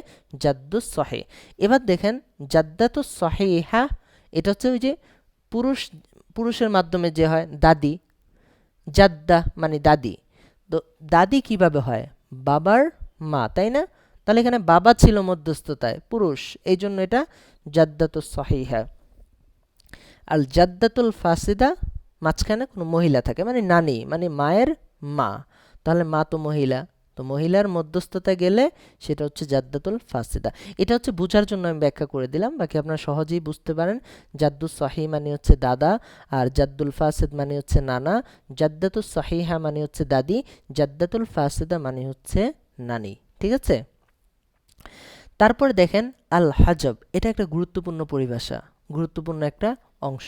জাদ্দুস সহিহ। এবার দেখেন জাদ্দাতুস সহিহা, এটা হচ্ছে ওই যে পুরুষের মাধ্যমে যে হয় দাদি, জাদ্দা মানে দাদি। তো দাদি কিভাবে হয়? বাবার মা, তাই না? তাহলে এখানে বাবা ছিল মধ্যস্থতায়, পুরুষ, এই জন্য এটা জাদ্দাতুস সহিহা। আল জাদ্দাতুল ফাসিদা, মাঝখানে কোনো মহিলা থাকে, মানে নানি, মানে মায়ের মা, তাহলে মা তো মহিলা, তো মহিলার মধ্যস্থতা গেলে সেটা হচ্ছে জাদ্দাতুল ফাসিদা। এটা হচ্ছে বোঝার জন্য আমি ব্যাখ্যা করে দিলাম, বাকি আপনারা সহজেই বুঝতে পারেন। জাদ্দুস সহি মানে হচ্ছে দাদা, আর জাদ্দুল ফাসিদ মানে হচ্ছে নানা, জাদ্দাতুস সহিহা মানে হচ্ছে দাদি, জাদ্দাতুল ফাসিদা মানে হচ্ছে নানি। ঠিক আছে? তারপরে দেখেন আল হাজব, এটা একটা গুরুত্বপূর্ণ পরিভাষা, গুরুত্বপূর্ণ একটা অংশ।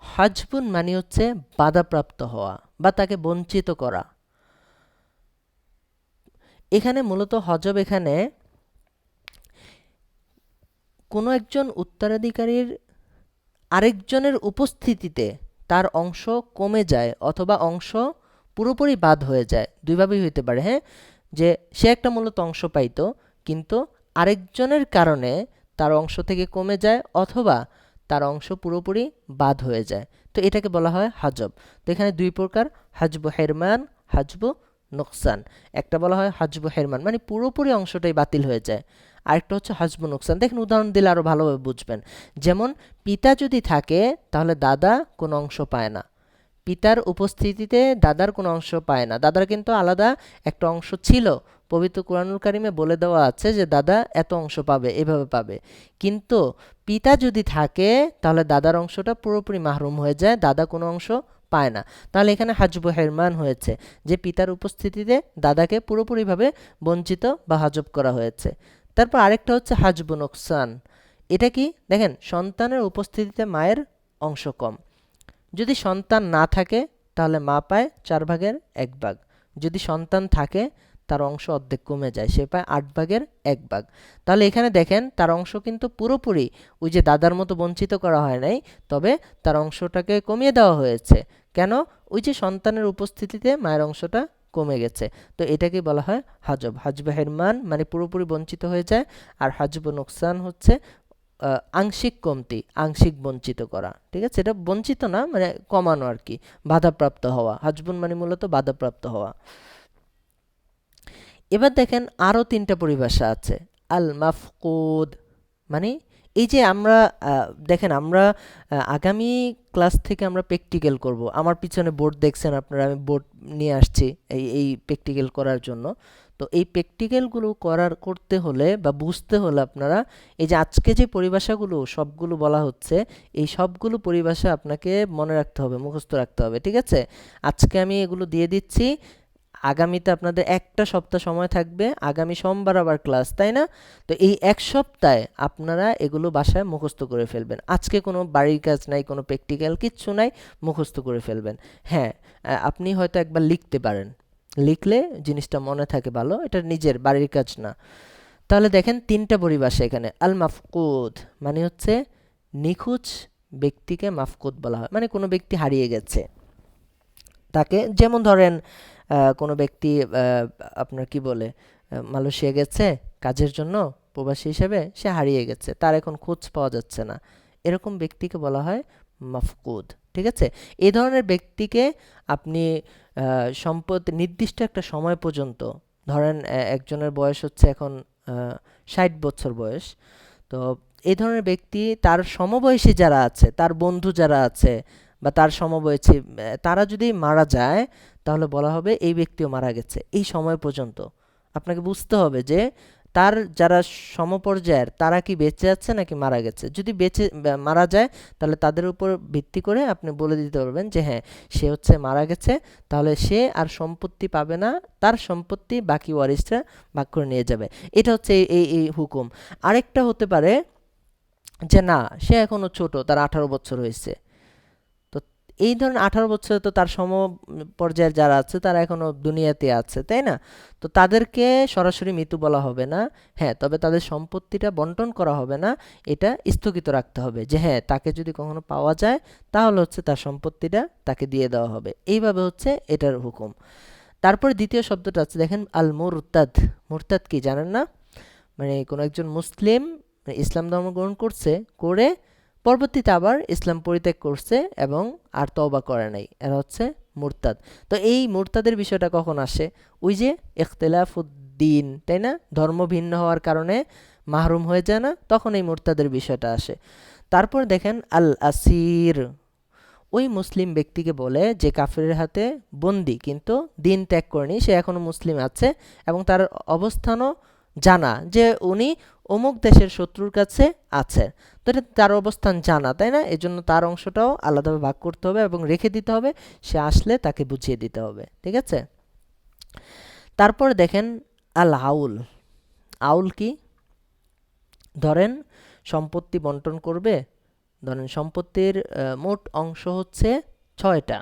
হাজবুন মানে হচ্ছে বাধাপ্রাপ্ত হওয়া বা তাকে বঞ্চিত করা। এখানে মূলত হজব, এখানে কোনো একজন উত্তরাধিকারীর আরেকজনের উপস্থিতিতে তার অংশ কমে যায় অথবা অংশ পুরোপুরি বাদ হয়ে যায়, দুইভাবেই হইতে পারে। হ্যাঁ, যে সে একটা মূলত অংশ পাইতো, কিন্তু আরেকজনের কারণে তার অংশ থেকে কমে যায় অথবা তার অংশ পুরোপুরি বাদ হয়ে যায়, তো এটাকে বলা হয় হাজব। তো এখানে দুই প্রকার, হাজবু হেরমান, হাজবু নোকসান। একটা বলা হয় হাজবু হেরমান, মানে পুরোপুরি অংশটাই বাতিল হয়ে যায়। আরেকটা হচ্ছে হাজবু নোকসান। দেখেন উদাহরণ দিলে আরও ভালোভাবে বুঝবেন। যেমন পিতা যদি থাকে তাহলে দাদা কোনো অংশ পায় না, পিতার উপস্থিতিতে দাদার কোনো অংশ পায় না। দাদার কিন্তু আলাদা একটা অংশ ছিল, পবিত্র কুরআনুল কারিমে বলে দেওয়া আছে যে দাদা এত অংশ পাবে, এভাবে পাবে। কিন্তু পিতা যদি থাকে তাহলে দাদার অংশটা পুরোপুরি মাহরুম হয়ে যায়, দাদা কোনো অংশ পায় না। তাহলে এখানে হাজবু হেরমান হয়েছে, যে পিতার উপস্থিতিতে দাদাকে পুরোপুরিভাবে বঞ্চিত বা হাজব করা হয়েছে। তারপর আরেকটা হচ্ছে হাজবু নোকসান। এটা কি দেখেন, সন্তানের উপস্থিতিতে মায়ের অংশ কম। যদি সন্তান না থাকে তাহলে মা পায় 4/1 যদি সন্তান থাকে তার অংশ অর্ধেক কমে যায়, সে পায় 8/1। তাহলে এখানে দেখেন তার অংশ কিন্তু পুরোপুরি ওই যে দাদার মতো বঞ্চিত করা হয় নাই, তবে তার অংশটাকে কমিয়ে দেওয়া হয়েছে। কেন? ওই যে সন্তানের উপস্থিতিতে মায়ের অংশটা কমে গেছে। তো এটাকে বলা হয় হাজব। হাজবে হেরমান মানে পুরোপুরি বঞ্চিত হয়ে যায়, আর হাজব নোকসান হচ্ছে আংশিক কমতি, আংশিক বঞ্চিত করা। ঠিক আছে? এটা বঞ্চিত না, মানে কমানো আর কি, বাধাপ্রাপ্ত হওয়া। হাজবুন মানে মূলত বাধাপ্রাপ্ত হওয়া। এবার দেখেন আরও তিনটা পরিভাষা আছে। আল মাফকুদ, মানে এই যে আমরা দেখেন আমরা আগামী ক্লাস থেকে আমরা প্র্যাকটিক্যাল করব। আমার পিছনে বোর্ড দেখছেন আপনারা, আমি বোর্ড নিয়ে আসছি এই প্র্যাকটিক্যাল করার জন্য। তো এই প্র্যাকটিক্যালগুলো করতে হলে বা বুঝতে হলে আপনারা এই যে আজকে যে পরিভাষাগুলো সবগুলো বলা হচ্ছে, এই সবগুলো পরিভাষা আপনাকে মনে রাখতে হবে, মুখস্থ রাখতে হবে। ঠিক আছে? আজকে আমি এগুলো দিয়ে দিচ্ছি, আগামীতে আপনাদের একটা সপ্তাহ সময় থাকবে, আগামী সোমবার আবার ক্লাস, তাই না? তো এই এক সপ্তাহে আপনারা এগুলো বাসায় মুখস্থ করে ফেলবেন। আজকে কোনো বাড়ির কাজ নাই, কোনো প্র্যাকটিক্যাল কিচ্ছু নাই, মুখস্থ করে ফেলবেন। হ্যাঁ, আপনি হয়তো একবার লিখতে পারেন, লিখলে জিনিসটা মনে থাকে ভালো, এটা নিজের বাড়ির কাজ না। তাহলে দেখেন তিনটা পরিভাষা এখানে। আল মাফকুদ মানে হচ্ছে নিখোঁজ ব্যক্তিকে মাফকুদ বলা হয়, মানে কোনো ব্যক্তি হারিয়ে গেছে তাকে, যেমন ধরেন কোনো ব্যক্তি আপনার কি বলে মালয়েশিয়া গেছে কাজের জন্য প্রবাসী হিসেবে, সে হারিয়ে গেছে, তার এখন খোঁজ পাওয়া যাচ্ছে না, এরকম ব্যক্তিকে বলা হয় মাফকুদ। ঠিক আছে? এই ধরনের ব্যক্তিকে আপনি সম্পদ নির্দিষ্ট একটা সময় পর্যন্ত, ধরেন একজনের বয়স হচ্ছে এখন 60 বছর বয়স, তো এই ধরনের ব্যক্তি তার সমবয়সী যারা আছে, তার বন্ধু যারা আছে বা তার সমবয়সী, তারা যদি মারা যায় তাহলে বলা হবে এই ব্যক্তিও মারা গেছে এই সময় পর্যন্ত। আপনাকে বুঝতে হবে যে তার যারা সমপর্যায়ের তারা কি বেঁচে আছে নাকি মারা গেছে। যদি মারা যায় তাহলে তাদের উপর ভিত্তি করে আপনি বলে দিতে পারবেন যে হ্যাঁ, সে হচ্ছে মারা গেছে, তাহলে সে আর সম্পত্তি পাবে না, তার সম্পত্তি বাকি ওয়ারিশরা ভাগ করে নিয়ে যাবে। এটা হচ্ছে এই হুকুম। আরেকটা হতে পারে যে না, সে এখনো ছোট, তার 18 বছর হয়েছে, তো এই ধরনের 18 বছরে তো তার সম পর্যায়ের যারা আছে তারা এখনো দুনিয়াতে আছে, তাই না? তো তাদেরকে সরাসরি মৃত্যু বলা হবে না। হ্যাঁ, তবে তাদের সম্পত্তিটা বন্টন করা হবে না, এটা স্থগিত রাখতে হবে যে হ্যাঁ, তাকে যদি কখনো পাওয়া যায় তাহলে হচ্ছে তার সম্পত্তিটা তাকে দিয়ে দেওয়া হবে। এইভাবে হচ্ছে এটার হুকুম। তারপরে দ্বিতীয় শব্দটা আছে দেখেন আল মুরতাদ। মুরতাদ কি জানেন না? মানে কোনো একজন মুসলিম ইসলাম ধর্ম গ্রহণ করছে, করে পরবর্তীতে আবার ইসলাম পরিত্যাগ করছে এবং আর তওবা করে নাই, এরা হচ্ছে মুরতাদ। তো এই মুরতাদের বিষয়টা কখন আসে? ওই যে ইখতিলাফুদ দিন, তাই না? ধর্ম ভিন্ন হওয়ার কারণে মাহরুম হয়ে যায় না, তখন এই মুরতাদের বিষয়টা আসে। তারপর দেখেন আল আসির, ওই মুসলিম ব্যক্তিকে বলে যে কাফিরের হাতে বন্দি কিন্তু দিন ত্যাগ করেনি, সে এখনো মুসলিম আছে এবং তার অবস্থানও জানা যে উনি অমুক দেশের শত্রুর কাছে আছে। তো এটা তার অবস্থান জানা, তাই না? এজন্য তার অংশটাও আলাদাভাবে ভাগ করতে হবে এবং রেখে দিতে হবে, সে আসলে তাকে বুঝিয়ে দিতে হবে, ঠিক আছে? তারপর দেখেন আল আউল। আউল কি? ধরেন সম্পত্তি বন্টন করবে, ধরেন সম্পত্তির মোট অংশ হচ্ছে 6টা,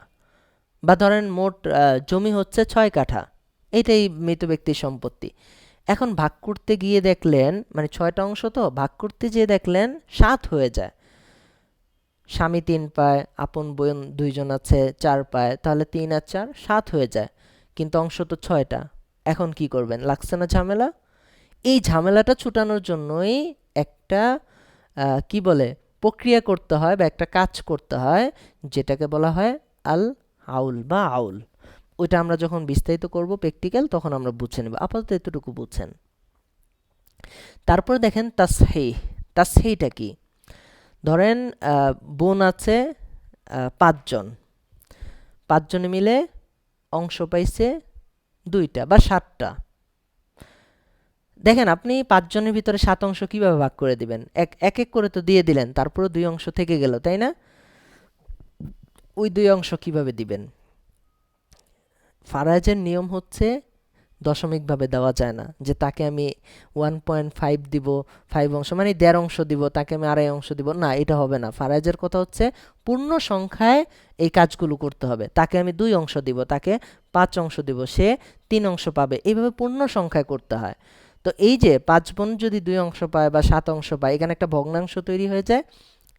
বা ধরেন মোট জমি হচ্ছে 6 কাঠা, এটাই মৃত ব্যক্তির সম্পত্তি। এখন ভাগ করতে গিয়ে দেখলেন, মানে 6টা অংশ তো, ভাগ করতে গিয়ে দেখলেন 7 হয়ে যায়। স্বামী 3 পায়, আপন বোন 2জন আছে 4 পায়, তাহলে 3 আর 4 7 হয়ে যায়, কিন্তু অংশ তো 6টা। এখন কি করবেন? লাগছে না ঝামেলা? এই ঝামেলাটা ছুটানোর জন্যই একটা কি বলে প্রক্রিয়া করতে হয় বা একটা কাজ করতে হয়, যেটাকে বলা হয় আল আউল বা আউল। ওইটা আমরা যখন বিস্তারিত করব প্র্যাকটিক্যাল, তখন আমরা বুঝে নেব, আপাতত এতটুকু বুঝছেন। তারপর দেখেন তাসহিহ। তাসহিহটা কি? ধরেন বোন আছে 5 জন, 5 জনে মিলে অংশ পাইছে 2টা বা 7টা। দেখেন আপনি 5 জনের ভিতরে 7 অংশ কিভাবে ভাগ করে দিবেন? এক এক এক করে তো দিয়ে দিলেন, তারপরে 2 অংশ থেকে গেল, তাই না? ওই 2 অংশ কিভাবে দিবেন? ফারাজের নিয়ম হচ্ছে দশমিকভাবে দেওয়া যায় না, যে তাকে আমি 1.5 দিব, 5 অংশ মানে 1.5 অংশ দিব, তাকে আমি 2.5 অংশ দিব, না, এটা হবে না। ফারাজের কথা হচ্ছে পূর্ণ সংখ্যায় এই কাজগুলো করতে হবে। তাকে আমি 2 অংশ দিব, তাকে 5 অংশ দিব, সে 3 অংশ পাবে, এইভাবে পূর্ণ সংখ্যায় করতে হয়। তো এই যে 5 বোন যদি 2 অংশ পায় বা 7 অংশ পায়, এখানে একটা ভগ্নাংশ তৈরি হয়ে যায়।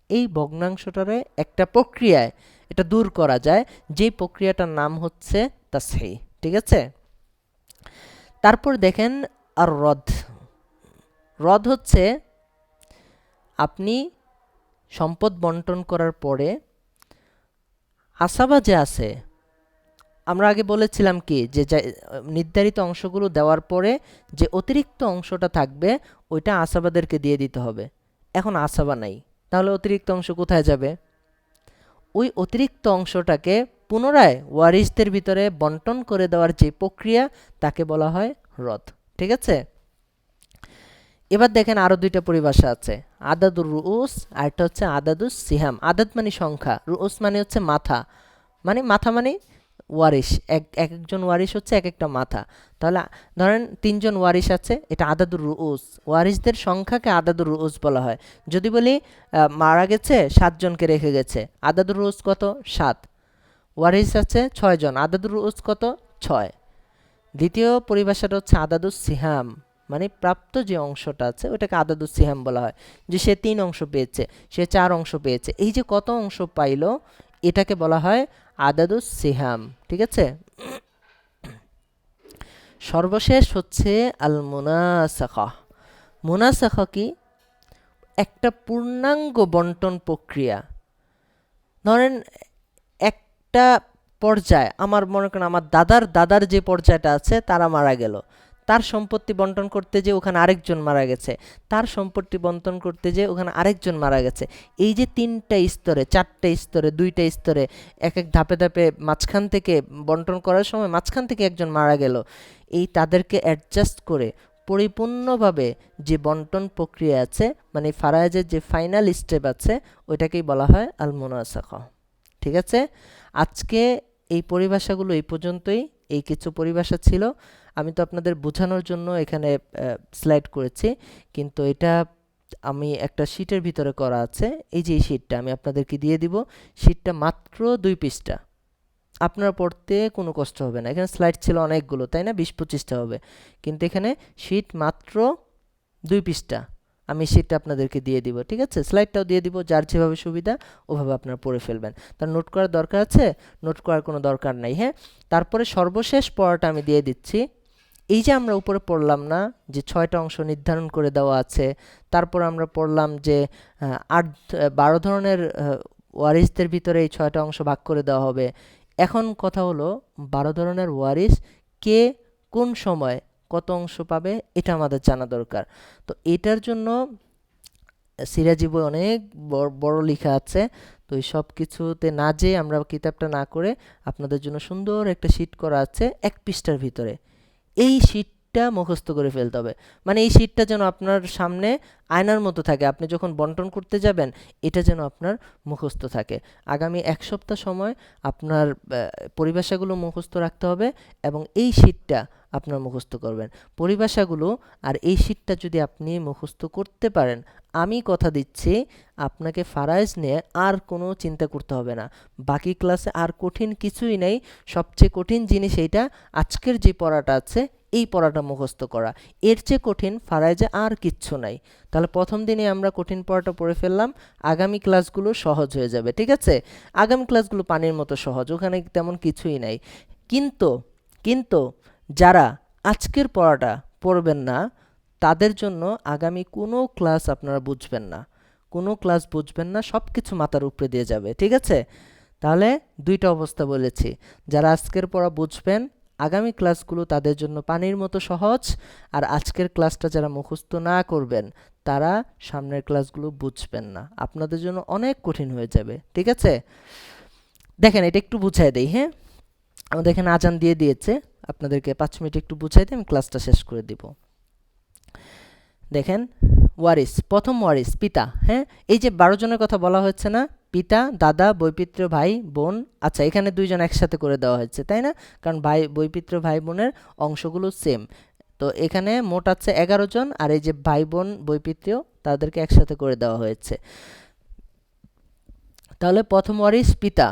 এই ভগ্নাংশটারে একটা প্রক্রিয়ায় এটা দূর করা যায়, যেই প্রক্রিয়াটার নাম হচ্ছে তাসহিহ, ঠিক আছে? তারপর দেখেন আর রদ। রদ হচ্ছে আপনি সম্পদ বন্টন করার পরে আসাবা যে আছে, আমরা আগে বলেছিলাম কি যে নির্ধারিত অংশগুলো দেওয়ার পরে যে অতিরিক্ত অংশটা থাকবে ওইটা আসাবাদেরকে দিয়ে দিতে হবে। এখন আসাবা নাই, তাহলে অতিরিক্ত অংশ কোথায় যাবে? ওই অতিরিক্ত অংশটাকে পুনরায় ওয়ারিসদের ভিতরে বন্টন করে দেওয়ার যে প্রক্রিয়া, তাকে বলা হয় রদ, ঠিক আছে? এবার দেখেন আরো 2টা পরিভাষা আছে, আদাদুর রুউস আর একটা হচ্ছে আদাদুস সিহাম। আদাদ মানে সংখ্যা, রুউস মানে হচ্ছে মাথা, মানে মাথা মানে ওয়ারিশ, একজন ওয়ারিশ হচ্ছে এক একটা মাথা। তাহলে ধরেন 3জন ওয়ারিশ আছে, এটা আদাদুর রুউস, ওয়ারিশদের সংখ্যাকে আদাদুর রুউস বলা হয়। যদি বলি মারা গেছে 7 জনকে রেখে গেছে, আদাদুর রুউস কত? 7। ওয়ারিশ আছে 6 জন, আদাদুর রুউস কত? 6। দ্বিতীয় পরিভাষাটা হচ্ছে আদাদুস সিহাম, মানে প্রাপ্ত যে অংশটা আছে ওটাকে আদাদুস সিহাম বলা হয়, যে সে 3 অংশ পেয়েছে, সে 4 অংশ পেয়েছে, এই যে কত অংশ পাইলো এটাকে বলা হয় আদাদুস সিহাম, ঠিক আছে? সর্বশেষ হচ্ছে আল মুনাসাখা। মুনাসাখা কি? একটা পূর্ণাঙ্গ বন্টন প্রক্রিয়া। ধরেন একটা পর্যায়, আমার মনে করেন আমার দাদার দাদার যে পর্যায়টা আছে তারা মারা গেল, তার সম্পত্তি বন্টন করতে যে ওখানে আরেকজন মারা গেছে, তার সম্পত্তি বন্টন করতে যে ওখানে আরেকজন মারা গেছে, এই যে 3টা স্তরে, 4টা স্তরে, 2টা স্তরে, এক এক ধাপে ধাপে মাঝখান থেকে বন্টন করার সময় মাঝখান থেকে একজন মারা গেল, এই তাদেরকে অ্যাডজাস্ট করে পরিপূর্ণভাবে যে বন্টন প্রক্রিয়া আছে, মানে ফারায়েজের যে ফাইনাল স্টেপ আছে, ওইটাকেই বলা হয় আল মুনাসাখা, ঠিক আছে? আজকে এই পরিভাষাগুলো এই পর্যন্তই। এই কিছু পরিভাষা ছিল, আমি তো আপনাদের বোঝানোর জন্য এখানে স্লাইড করেছি, কিন্তু এটা আমি একটা শীটের ভিতরে করা আছে। এই যে এই শীটটা আমি আপনাদেরকে দিয়ে দিব, শীটটা মাত্র 2 পৃষ্ঠা, আপনার পড়তে কোনো কষ্ট হবে না। এখানে স্লাইড ছিল অনেকগুলো, তাই না? 20-25টা হবে, কিন্তু এখানে শীট মাত্র 2 পৃষ্ঠা। আমি শীটটা আপনাদেরকে দিয়ে দিব, ঠিক আছে? স্লাইডটাও দিয়ে দিব, যার যেভাবে সুবিধা ওভাবে আপনারা পড়ে ফেলবেন। তার নোট করার দরকার আছে? নোট করার কোনো দরকার নাই, হ্যাঁ? তারপরে সর্বশেষ পড়াটা আমি দিয়ে দিচ্ছি। এই যে আমরা উপরে পড়লাম না যে 6টা অংশ নির্ধারণ করে দেওয়া আছে, তারপর আমরা পড়লাম যে 12 ধরনের ওয়ারিসদের ভিতরে এই 6টা অংশ ভাগ করে দেওয়া হবে। এখন কথা হলো 12 ধরনের ওয়ারিস কে কোন সময় কত অংশ পাবে এটা আমাদের জানা দরকার। তো এটার জন্য সিরাজি বই অনেক বড় লেখা আছে। তো এই সব কিছুতে না যেয়ে আমরা কিতাবটা না করে আপনাদের জন্য সুন্দর একটা শীট করা আছে 1 পৃষ্ঠার ভিতরে। এই শীটটা মুখস্থ করে ফেলতে হবে। মানে এই শীটটা যেন আপনার সামনে আয়নার মতো থাকে, আপনি যখন বন্টন করতে যাবেন এটা যেন আপনার মুখস্থ থাকে। আগামী 1 সপ্তাহ সময় আপনার পরিভাষাগুলো মুখস্থ রাখতে হবে এবং এই শীটটা আপনার মুখস্থ করবেন পরিভাষাগুলো। আর এই শীটটা যদি আপনি মুখস্থ করতে পারেন, আমি কথা দিচ্ছি আপনাকে ফারাইজ নিয়ে আর কোনো চিন্তা করতে হবে না। বাকি ক্লাসে আর কঠিন কিছুই নেই। সবচেয়ে কঠিন জিনিস এইটা, আজকের যে পড়াটা আছে এই পড়াটা মুখস্থ করা। এর চেয়ে কঠিন ফারাইজে আর কিচ্ছু নাই। তাহলে প্রথম দিনে আমরা কঠিন পড়াটা পড়ে ফেললাম, আগামী ক্লাসগুলো সহজ হয়ে যাবে। ঠিক আছে, আগামী ক্লাসগুলো পানির মতো সহজ, ওখানে তেমন কিছুই নাই। কিন্তু কিন্তু যারা আজকের পড়াটা পড়বেন না তাদের জন্য আগামী কোনো ক্লাস আপনারা বুঝবেন না, কোনো ক্লাস বুঝবেন না, সব কিছু মাথার উপরে দিয়ে যাবে। ঠিক আছে, তাহলে দুইটা অবস্থা বলেছি। যারা আজকের পড়া বুঝবেন আগামী ক্লাসগুলো তাদের জন্য পানির মতো সহজ, আর আজকের ক্লাসটা যারা মুখস্থ না করবেন তারা সামনের ক্লাসগুলো বুঝবেন না, আপনাদের জন্য অনেক কঠিন হয়ে যাবে। ঠিক আছে, দেখেন এটা একটু বুঝাই দেই। হ্যাঁ, আমাদের এখানে আজান দিয়ে দিয়েছে, আপনাদেরকে 5 মিনিট একটু বুঝাই দিয়ে আমি ক্লাসটা শেষ করে দিব। দেখেন, ওয়ারিস, প্রথম ওয়ারিস পিতা। হ্যাঁ, এই যে 12 জনের কথা বলা হচ্ছে না, পিতা, দাদা, বৈপিত্র, ভাই, বোন। আচ্ছা, এখানে 2 জন একসাথে করে দেওয়া হয়েছে, তাই না? কারণ ভাই, বৈপিত্র, ভাই বোনের অংশগুলো সেম। তো এখানে মোট আছে 11 জন, আর এই যে ভাই বোন বৈপিত্র তাদেরকে একসাথে করে দেওয়া হয়েছে। তাহলে প্রথম ওয়ারিস পিতা।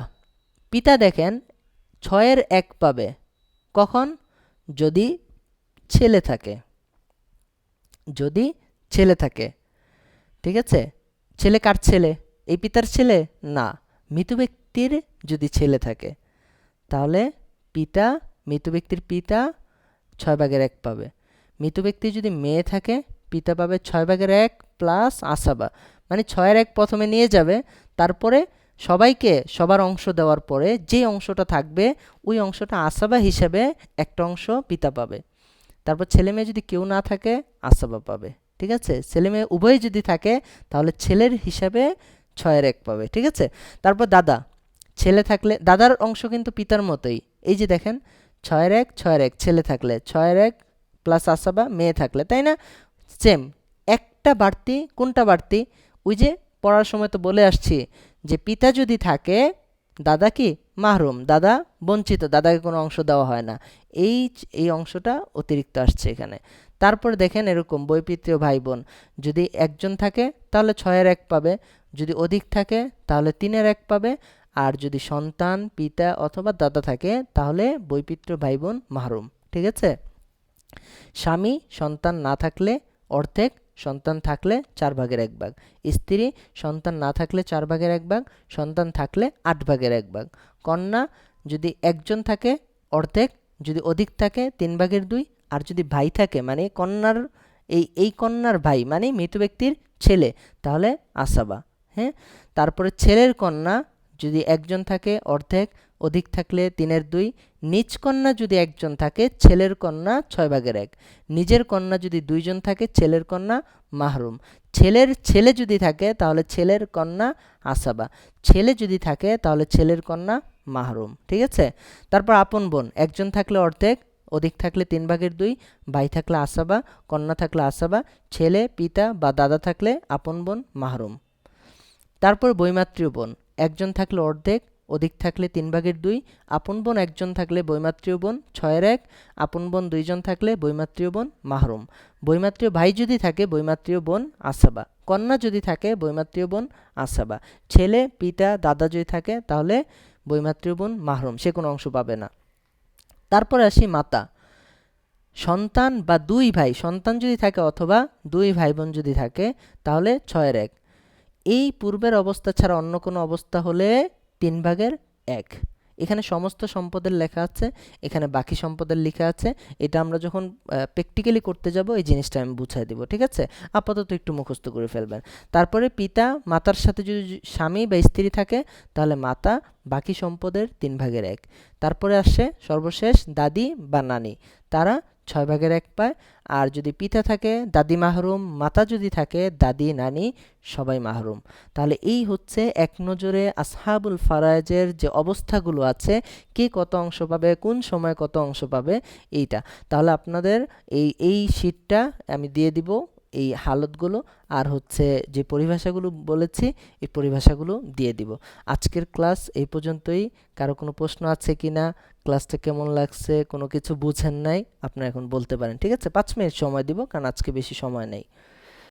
পিতা দেখেন 6-এর 1 পাবে কখন? যদি ছেলে থাকে, যদি ছেলে থাকে। ঠিক আছে, ছেলে কার ছেলে? এই পিতার ছেলে না, মৃত ব্যক্তির যদি ছেলে থাকে তাহলে পিতা, মৃত ব্যক্তির পিতা 6/1 পাবে। মৃত ব্যক্তির যদি মেয়ে থাকে পিতা পাবে 6/1 প্লাস আসাবা, মানে 6-এর 1 প্রথমে নিয়ে যাবে, তারপরে সবাইকে সবার অংশ দেওয়ার পরে যে অংশটা থাকবে ওই অংশটা আসাবা হিসাবে একটা অংশ পিতা পাবে। তারপর ছেলে মেয়ে যদি কেউ না থাকে আসাবা পাবে। ঠিক আছে, ছেলে মেয়ে উভয় যদি থাকে তাহলে ছেলের হিসাবে 6-এর 1 পাবে। ঠিক আছে, তারপর দাদা, ছেলে থাকলে দাদার অংশ কিন্তু পিতার মতোই। এই যে দেখেন 6-এর 1 6-এর 1, ছেলে থাকলে 6-এর 1 প্লাস আসাবা, মেয়ে থাকলে, তাই না? সেম, একটা বাড়তি। কোনটা বাড়তি? ওই যে পড়ার সময় তো বলে আসছি যে পিতা যদি থাকে দাদা কি মাহরুম, দাদা বঞ্চিত, দাদাকে কোনো অংশ দেওয়া হয় না, এই অংশটা অতিরিক্ত আসছে এখানে। তারপর দেখেন এরকম বৈপিত্রীয় ভাই বোন, যদি একজন থাকে তাহলে 6-এর 1 পাবে, যদি অধিক থাকে তাহলে 3-এর 1 পাবে, আর যদি সন্তান, পিতা অথবা দাদা থাকে তাহলে বৈপিত্র ভাই বোন মাহরুম। ঠিক আছে, স্বামী সন্তান না থাকলে অর্ধেক, সন্তান থাকলে 4/1 স্ত্রী সন্তান না থাকলে 4/1, সন্তান থাকলে 8/1। কন্যা যদি একজন থাকে অর্ধেক, যদি অধিক থাকে 3/2, আর যদি ভাই থাকে মানে কন্যার এই কন্যার ভাই মানে মৃত ব্যক্তির ছেলে তাহলে আসাবা। হ্যাঁ, তারপরে ছেলের কন্যা যদি একজন থাকে অর্ধেক, অধিক থাকলে 3/2, নিজ কন্যা যদি একজন থাকে ছেলের কন্যা 6/1, নিজের কন্যা যদি 2জন থাকে ছেলের কন্যা মাহরুম, ছেলের ছেলে যদি থাকে তাহলে ছেলের কন্যা আসাবা, ছেলে যদি থাকে তাহলে ছেলের কন্যা মাহরুম। ঠিক আছে, তারপর আপন বোন, একজন থাকলে অর্ধেক, অধিক থাকলে 3/2, ভাই থাকলে আসাবা, কন্যা থাকলে আসাবা, ছেলে, পিতা বা দাদা থাকলে আপন বোন মাহরুম। তারপর বৈমাত্রীয় বোন, একজন থাকলে অর্ধেক, অধিক থাকলে 3/2, আপন বোন একজন থাকলে বৈমাত্রীয় বোন 6-এর 1, আপন বোন 2জন থাকলে বৈমাত্রীয় বোন মাহরুম, বৈমাত্রীয় ভাই যদি থাকে বৈমাত্রীয় বোন আসাবা, কন্যা যদি থাকে বৈমাত্রীয় বোন আসাবা, ছেলে, পিতা, দাদা যদি থাকে তাহলে বৈমাত্রীয় বোন মাহরুম, সে কোনো অংশ পাবে না। তারপরে আসি মাতা, সন্তান বা 2 ভাই, সন্তান যদি থাকে অথবা 2 ভাই বোন যদি থাকে তাহলে 6-এর 1। এই পূর্বের অবস্থা ছাড়া অন্য কোনো অবস্থা হলে 3/1। এখানে সমস্ত সম্পদের লেখা আছে, এখানে বাকি সম্পদের লেখা আছে। এটা আমরা যখন প্র্যাকটিক্যালি করতে যাব এই জিনিসটা আমি বুঝাই দেব। ঠিক আছে, আপাতত একটু মুখস্থ করে ফেলবেন। তারপরে পিতা, মাতার সাথে যদি স্বামী বা স্ত্রী থাকে তাহলে মাতা, বাকি সম্পদের 3/1। তারপরে আসে সর্বশেষ দাদি বা নানি, তারা 6/1 পায়। আর যদি পিতা থাকে, দাদি মাহরুম, মাতা যদি থাকে, দাদি নানি সবাই মাহরুম। তাহলে এই হচ্ছে এক নজরে আসহাবুল ফারায়েজের যে অবস্থাগুলো আছে, কে কত অংশ পাবে, কোন সময় কত অংশ পাবে, এইটা। তাহলে আপনাদের এই শীটটা আমি দিয়ে দিব, এই হালতগুলো আর হচ্ছে যে পরিভাষাগুলো বলেছি এই পরিভাষাগুলো দিয়ে দিব। আজকের ক্লাস এই পর্যন্তই। কারো কোনো প্রশ্ন আছে কি না, ক্লাসটা কেমন লাগছে, কোনো কিছু বুঝেন নাই, আপনারা এখন বলতে পারেন। ঠিক আছে, 5 মিনিট সময় দিব, কারণ আজকে বেশি সময় নেই।